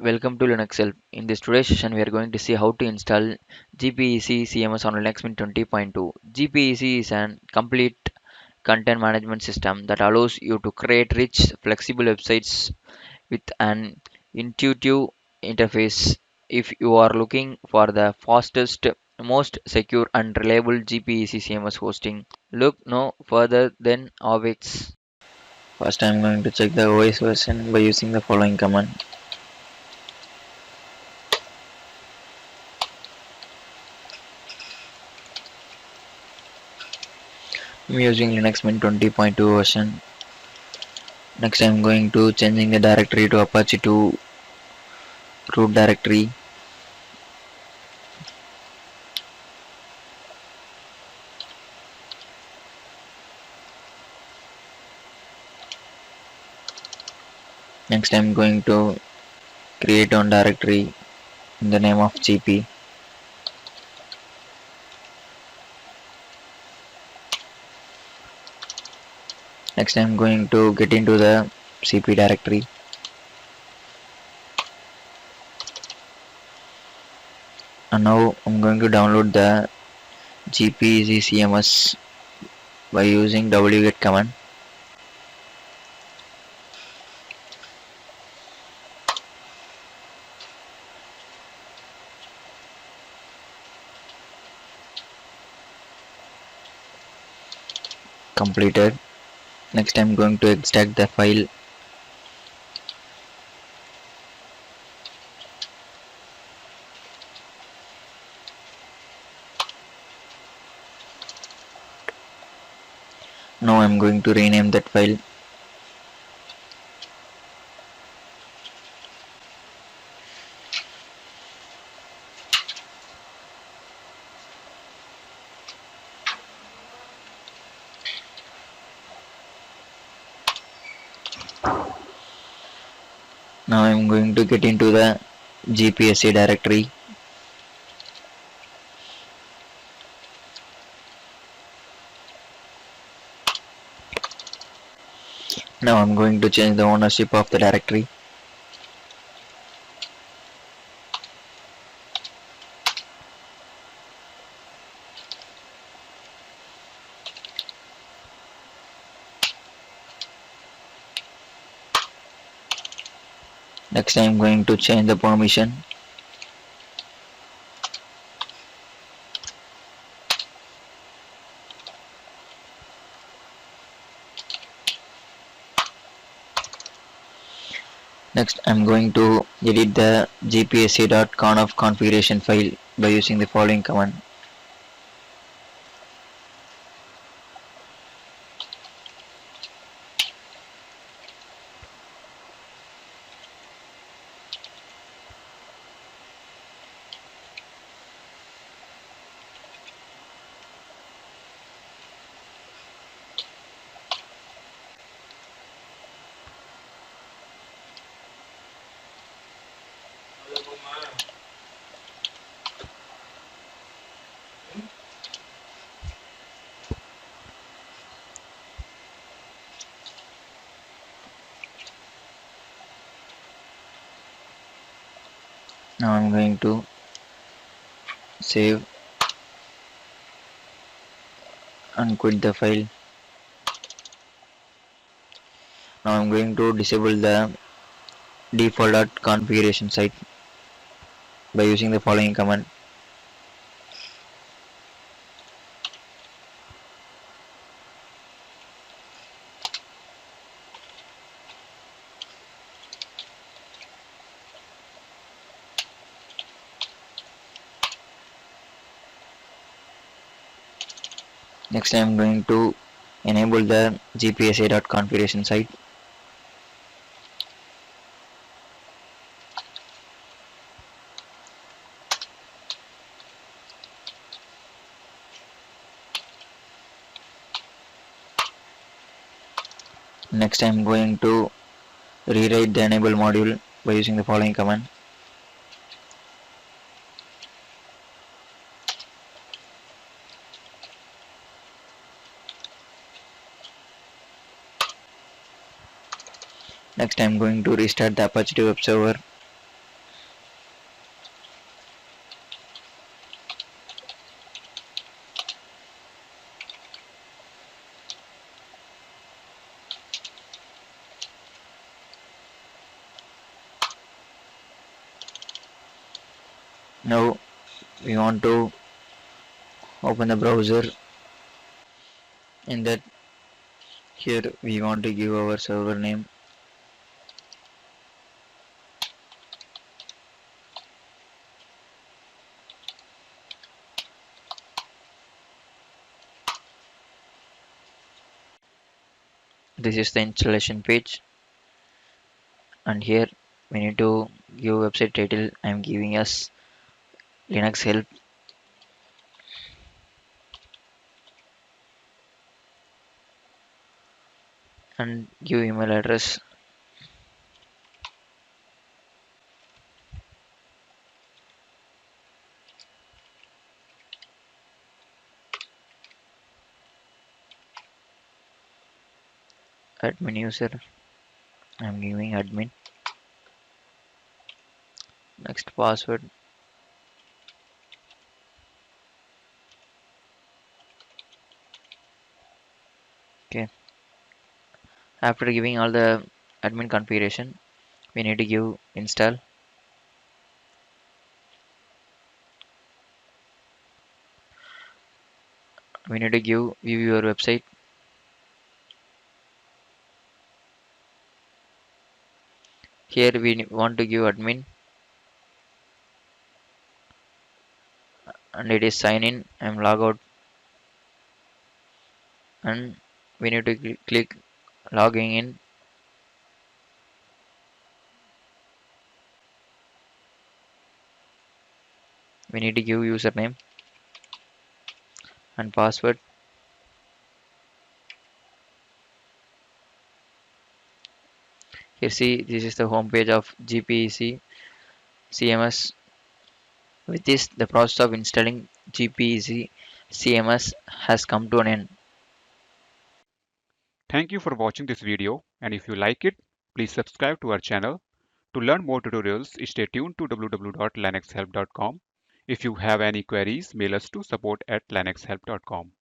Welcome to Linux Help. In this today's session, we are going to see how to install GpEasy CMS on Linux Mint 20.2. GpEasy is a complete content management system that allows you to create rich, flexible websites with an intuitive interface. If you are looking for the fastest, most secure, and reliable GpEasy CMS hosting, look no further than Avix. First, I am going to check the OS version by using the following command. I'm using Linux Mint 20.2 version. Next I'm going to changing the directory to Apache to root directory. Next I'm going to create one directory in the name of GP. Next I'm going to get into the CP directory. And now I'm going to download the GpEasy CMS by using wget command. Completed. Next I'm going to extract the file. Now I'm going to rename that file. Now I'm going to get into the GPSC directory. Now I'm going to change the ownership of the directory. Next I'm going to change the permission. Next I'm going to edit the gpsc.conf configuration file by using the following command. Now I'm going to save and quit the file. Now I'm going to disable the default configuration site by using the following command. Next I'm going to enable the gpsa.configuration site. Next I'm going to rewrite the enable module by using the following command. Next I'm going to restart the Apache web server. Now we want to open the browser. In that, here we want to give our server name. This is the installation page, and here we need to give website title. I am giving us Linux help, and give email address. Admin user, I am giving admin. Next, password. Okay, after giving all the admin configuration, we need to give install. We need to give view your website. Here we want to give admin, and it is sign in. I am log out, and we need to click logging in. We need to give username and password. Here see, this is the home page of GpEasy CMS. With this, the process of installing GpEasy CMS has come to an end. Thank you for watching this video, and if you like it, please subscribe to our channel. To learn more tutorials, stay tuned to www.linuxhelp.com. If you have any queries, mail us to support@linuxhelp.com.